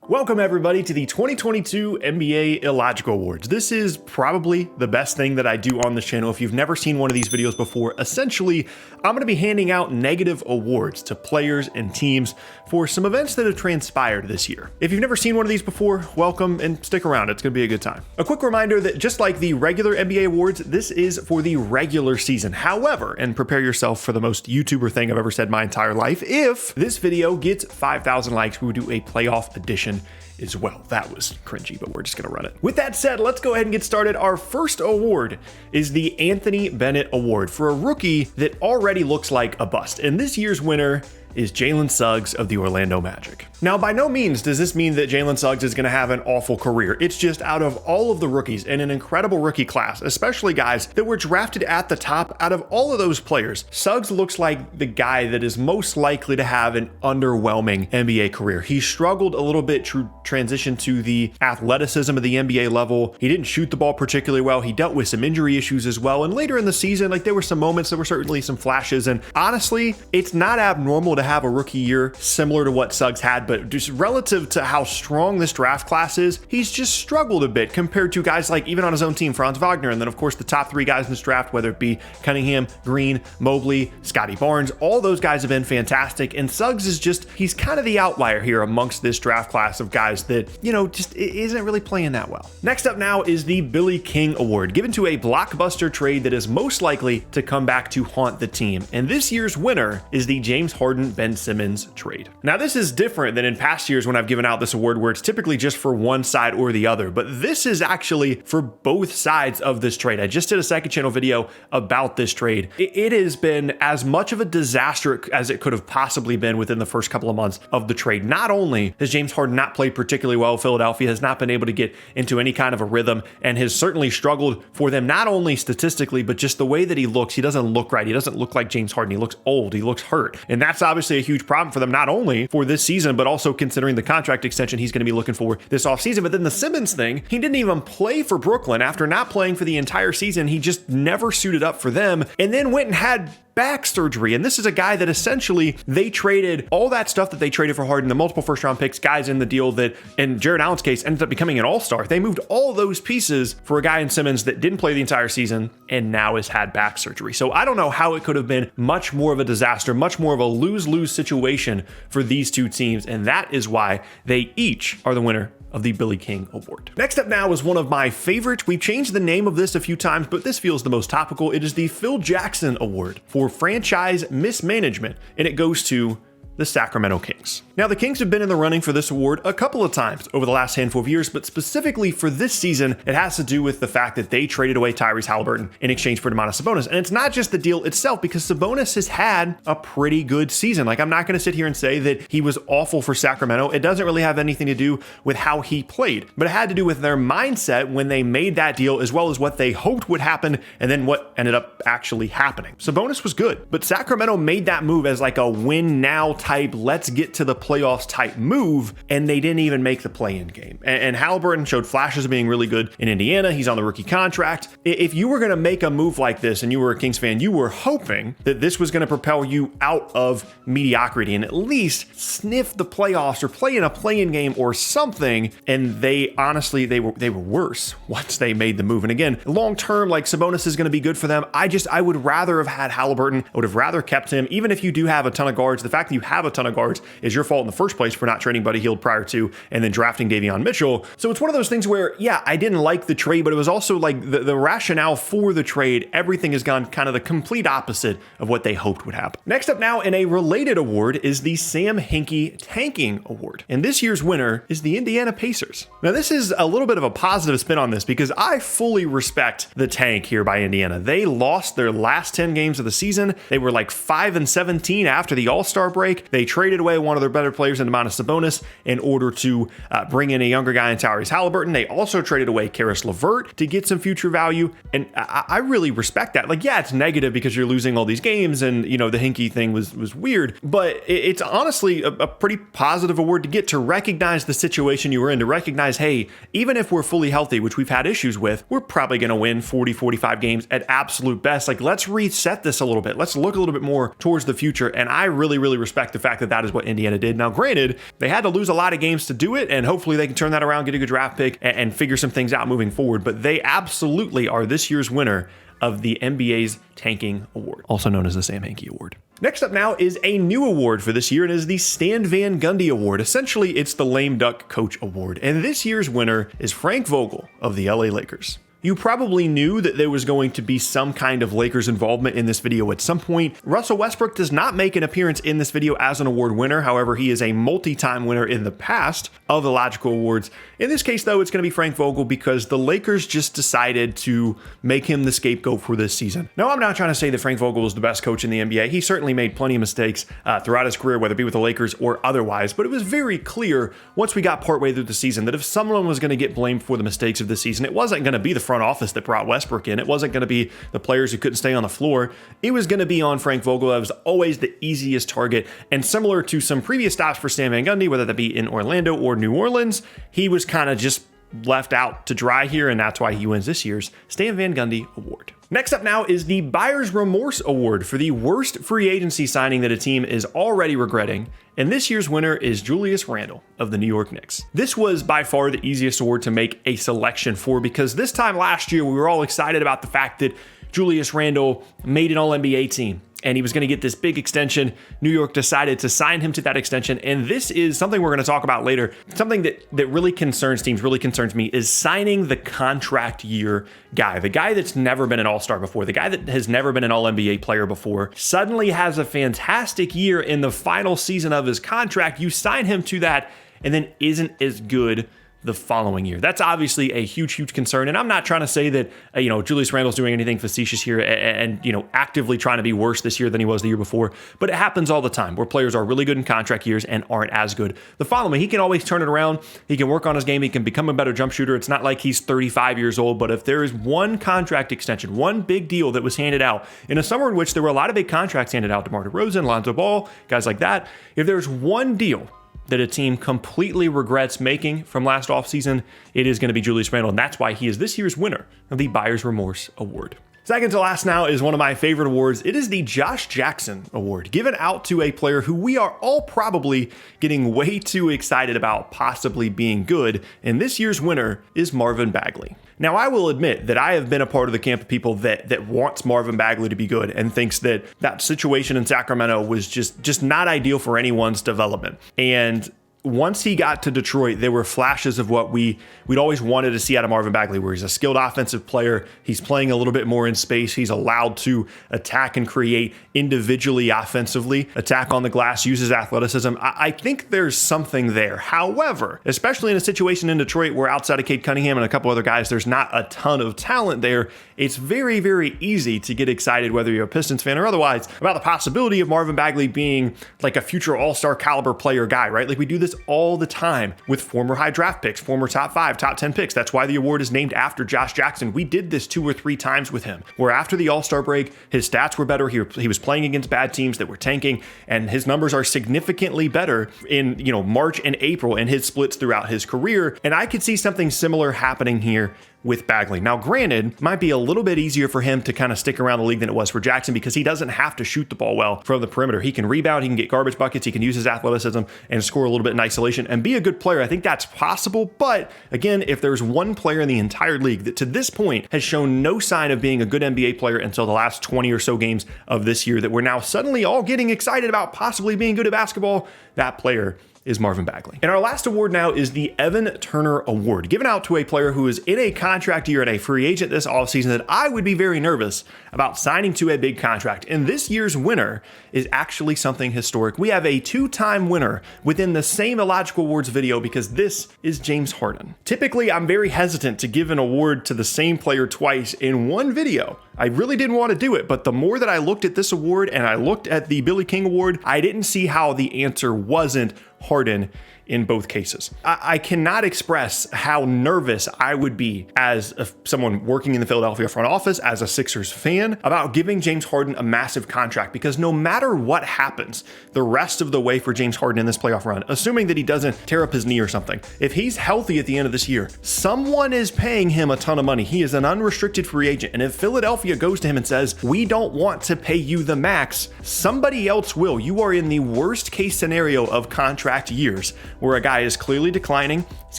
Welcome everybody to the 2022 NBA Illogical Awards. This is probably the best thing that I do on this channel. If you've never seen one of these videos before, essentially, I'm going to be handing out negative awards to players and teams for some events that have transpired this year. If you've never seen one of these before, welcome and stick around. It's going to be a good time. A quick reminder that just like the regular NBA awards, this is for the regular season. However, and prepare yourself for the most YouTuber thing I've ever said my entire life, if this video gets 5,000 likes, we will do a playoff edition as well. That was cringy, but we're just gonna run it. With that said, let's go ahead and get started. Our first award is the Anthony Bennett Award for a rookie that already looks like a bust. And this year's winner is Jalen Suggs of the Orlando Magic. Now, by no means does this mean that Jalen Suggs is gonna have an awful career. It's just out of all of the rookies in an incredible rookie class, especially guys that were drafted at the top, out of all of those players, Suggs looks like the guy that is most likely to have an underwhelming NBA career. He struggled a little bit to transition to the athleticism of the NBA level. He didn't shoot the ball particularly well. He dealt with some injury issues as well. And later in the season, there were some moments, there were certainly some flashes. And honestly, it's not abnormal to have a rookie year similar to what Suggs had, but just relative to how strong this draft class is, he's just struggled a bit compared to guys like, even on his own team, Franz Wagner, and then of course the top three guys in this draft, whether it be Cunningham, Green, Mobley, Scotty Barnes, all those guys have been fantastic, and Suggs is just, he's kind of the outlier here amongst this draft class of guys that, just isn't really playing that well. Next up now is the Billy King Award, given to a blockbuster trade that is most likely to come back to haunt the team, and this year's winner is the James Harden Ben Simmons trade. Now, this is different than in past years when I've given out this award where it's typically just for one side or the other, but this is actually for both sides of this trade. I just did a second channel video about this trade. It has been as much of a disaster as it could have possibly been within the first couple of months of the trade. Not only has James Harden not played particularly well, Philadelphia has not been able to get into any kind of a rhythm and has certainly struggled for them, not only statistically, but just the way that he looks. He doesn't look right. He doesn't look like James Harden. He looks old. He looks hurt. And that's obviously a huge problem for them, not only for this season, but also considering the contract extension he's going to be looking for this offseason. But then the Simmons thing, he didn't even play for Brooklyn. After not playing for the entire season, he just never suited up for them and then went and had back surgery. And this is a guy that essentially they traded all that stuff that they traded for Harden, the multiple first round picks, guys in the deal that, in Jared Allen's case, ended up becoming an all-star. They moved all those pieces for a guy in Simmons that didn't play the entire season and now has had back surgery. So I don't know how it could have been much more of a disaster, much more of a lose-lose situation for these two teams. And that is why they each are the winner of the Billy King Award. Next up now is one of my favorites. We've changed the name of this a few times, but this feels the most topical. It is the Phil Jackson Award for franchise mismanagement, and it goes to the Sacramento Kings. Now, the Kings have been in the running for this award a couple of times over the last handful of years, but specifically for this season, it has to do with the fact that they traded away Tyrese Haliburton in exchange for Domantas Sabonis. And it's not just the deal itself, because Sabonis has had a pretty good season. I'm not going to sit here and say that he was awful for Sacramento. It doesn't really have anything to do with how he played, but it had to do with their mindset when they made that deal, as well as what they hoped would happen and then what ended up actually happening. Sabonis was good, but Sacramento made that move as like a win now type, let's get to the playoffs type move, and they didn't even make the play-in game. And Haliburton showed flashes of being really good in Indiana. He's on the rookie contract. If you were going to make a move like this and you were a Kings fan, you were hoping that this was going to propel you out of mediocrity and at least sniff the playoffs or play in a play-in game or something. And they honestly, they were worse once they made the move. And again, long-term, Sabonis is going to be good for them. I would rather have had Haliburton. I would have rather kept him. Even if you do have a ton of guards, the fact that you have a ton of guards is your fault in the first place for not trading Buddy Hield prior to and then drafting Davion Mitchell. So it's one of those things where, yeah, I didn't like the trade, but it was also the rationale for the trade. Everything has gone kind of the complete opposite of what they hoped would happen. Next up now in a related award is the Sam Hinkie Tanking Award. And this year's winner is the Indiana Pacers. Now, this is a little bit of a positive spin on this because I fully respect the tank here by Indiana. They lost their last 10 games of the season. They were 5-17 after the All-Star break. They traded away one of their better players in Domantas Sabonis in order to bring in a younger guy in Tyrese Haliburton. They also traded away Karis LeVert to get some future value. And I really respect that. Yeah, it's negative because you're losing all these games and, the Hinkie thing was weird, but it's honestly a pretty positive award to get, to recognize the situation you were in, to recognize, hey, even if we're fully healthy, which we've had issues with, we're probably going to win 40, 45 games at absolute best. Let's reset this a little bit. Let's look a little bit more towards the future. And I really, really respect the fact that that is what Indiana did. Now, granted, they had to lose a lot of games to do it, and hopefully they can turn that around, get a good draft pick, and figure some things out moving forward. But they absolutely are this year's winner of the NBA's Tanking Award, also known as the Sam Hinkie Award. Next up now is a new award for this year, and it is the Stan Van Gundy Award. Essentially, it's the Lame Duck Coach Award, and this year's winner is Frank Vogel of the LA Lakers. You probably knew that there was going to be some kind of Lakers involvement in this video at some point. Russell Westbrook does not make an appearance in this video as an award winner. However, he is a multi-time winner in the past of the Illogical Awards. In this case, though, it's going to be Frank Vogel because the Lakers just decided to make him the scapegoat for this season. Now, I'm not trying to say that Frank Vogel is the best coach in the NBA. He certainly made plenty of mistakes throughout his career, whether it be with the Lakers or otherwise. But it was very clear once we got partway through the season that if someone was going to get blamed for the mistakes of the season, it wasn't going to be the front office that brought Westbrook in. It wasn't going to be the players who couldn't stay on the floor. It was going to be on Frank Vogel. That was always the easiest target. And similar to some previous stops for Stan Van Gundy, whether that be in Orlando or New Orleans, he was kind of just left out to dry here, and that's why he wins this year's Stan Van Gundy Award. Next up now is the Buyer's Remorse Award for the worst free agency signing that a team is already regretting. And this year's winner is Julius Randle of the New York Knicks. This was by far the easiest award to make a selection for because this time last year, we were all excited about the fact that Julius Randle made an All-NBA team and he was going to get this big extension. New York decided to sign him to that extension. And this is something we're going to talk about later. Something that really concerns teams, really concerns me, is signing the contract year guy. The guy that's never been an All-Star before, the guy that has never been an All-NBA player before, suddenly has a fantastic year in the final season of his contract. You sign him to that and then isn't as good the following year. That's obviously a huge concern. And I'm not trying to say that, Julius Randle's doing anything facetious here and actively trying to be worse this year than he was the year before. But it happens all the time where players are really good in contract years and aren't as good the following. He can always turn it around. He can work on his game. He can become a better jump shooter. It's not like he's 35 years old. But if there is one contract extension, one big deal that was handed out in a summer in which there were a lot of big contracts handed out to DeMar DeRozan, Lonzo Ball, guys like that, if there's one deal that a team completely regrets making from last offseason, it is going to be Julius Randle, and that's why he is this year's winner of the Buyer's Remorse Award. Second to last now is one of my favorite awards. It is the Josh Jackson Award, given out to a player who we are all probably getting way too excited about possibly being good, and this year's winner is Marvin Bagley. Now, I will admit that I have been a part of the camp of people that wants Marvin Bagley to be good and thinks that situation in Sacramento was just not ideal for anyone's development. And once he got to Detroit, there were flashes of what we'd always wanted to see out of Marvin Bagley, where he's a skilled offensive player. He's playing a little bit more in space. He's allowed to attack and create individually offensively, attack on the glass, uses athleticism. I think there's something there. However, especially in a situation in Detroit where outside of Cade Cunningham and a couple other guys, there's not a ton of talent there. It's very easy to get excited, whether you're a Pistons fan or otherwise, about the possibility of Marvin Bagley being like a future all-star caliber player guy, right? Like we do this all the time with former high draft picks, former top 5, top 10 picks. That's why the award is named after Josh Jackson. We did this 2 or 3 times with him, where after the All-Star break, his stats were better. He was playing against bad teams that were tanking, and his numbers are significantly better in March and April in his splits throughout his career. And I could see something similar happening here with Bagley. Now, granted, it might be a little bit easier for him to kind of stick around the league than it was for Jackson because he doesn't have to shoot the ball well from the perimeter. He can rebound, he can get garbage buckets, he can use his athleticism and score a little bit in isolation and be a good player. I think that's possible. But again, if there's one player in the entire league that to this point has shown no sign of being a good NBA player until the last 20 or so games of this year that we're now suddenly all getting excited about possibly being good at basketball, that player is Marvin Bagley. And our last award now is the Evan Turner Award, given out to a player who is in a contract year and a free agent this offseason that I would be very nervous about signing to a big contract. And this year's winner is actually something historic. We have a 2-time winner within the same Illogical Awards video because this is James Harden. Typically, I'm very hesitant to give an award to the same player twice in one video. I really didn't want to do it, but the more that I looked at this award and I looked at the Billy King Award, I didn't see how the answer wasn't Harden in both cases. I cannot express how nervous I would be as someone working in the Philadelphia front office, as a Sixers fan, about giving James Harden a massive contract, because no matter what happens the rest of the way for James Harden in this playoff run, assuming that he doesn't tear up his knee or something, if he's healthy at the end of this year, someone is paying him a ton of money. He is an unrestricted free agent. And if Philadelphia goes to him and says, we don't want to pay you the max, somebody else will. You are in the worst case scenario of contract years, where a guy is clearly declining, he's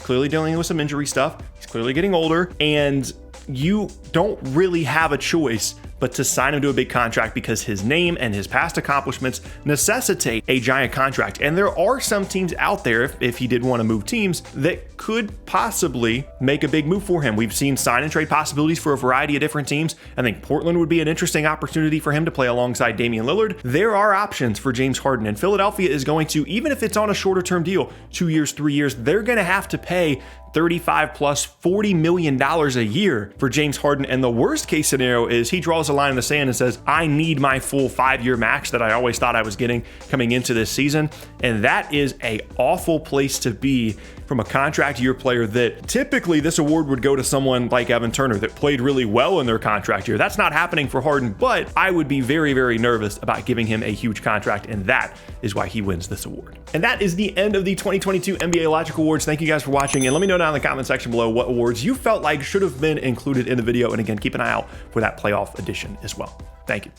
clearly dealing with some injury stuff, he's clearly getting older, and you don't really have a choice but to sign him to a big contract, because his name and his past accomplishments necessitate a giant contract. And there are some teams out there, if he did want to move teams, that could possibly make a big move for him. We've seen sign and trade possibilities for a variety of different teams. I think Portland would be an interesting opportunity for him to play alongside Damian Lillard. There are options for James Harden, and Philadelphia is going to, even if it's on a shorter term deal, 2 years, 3 years, they're going to have to pay 35 plus $40 million a year for James Harden. And the worst case scenario is he draws a line in the sand and says, I need my full 5-year max that I always thought I was getting coming into this season. And that is an awful place to be from a contract year player, that typically this award would go to someone like Evan Turner that played really well in their contract year. That's not happening for Harden, but I would be very, very nervous about giving him a huge contract, and that is why he wins this award. And that is the end of the 2022 NBA Illogical Awards. Thank you guys for watching, and let me know down in the comment section below what awards you felt like should have been included in the video. And again, keep an eye out for that playoff edition as well. Thank you.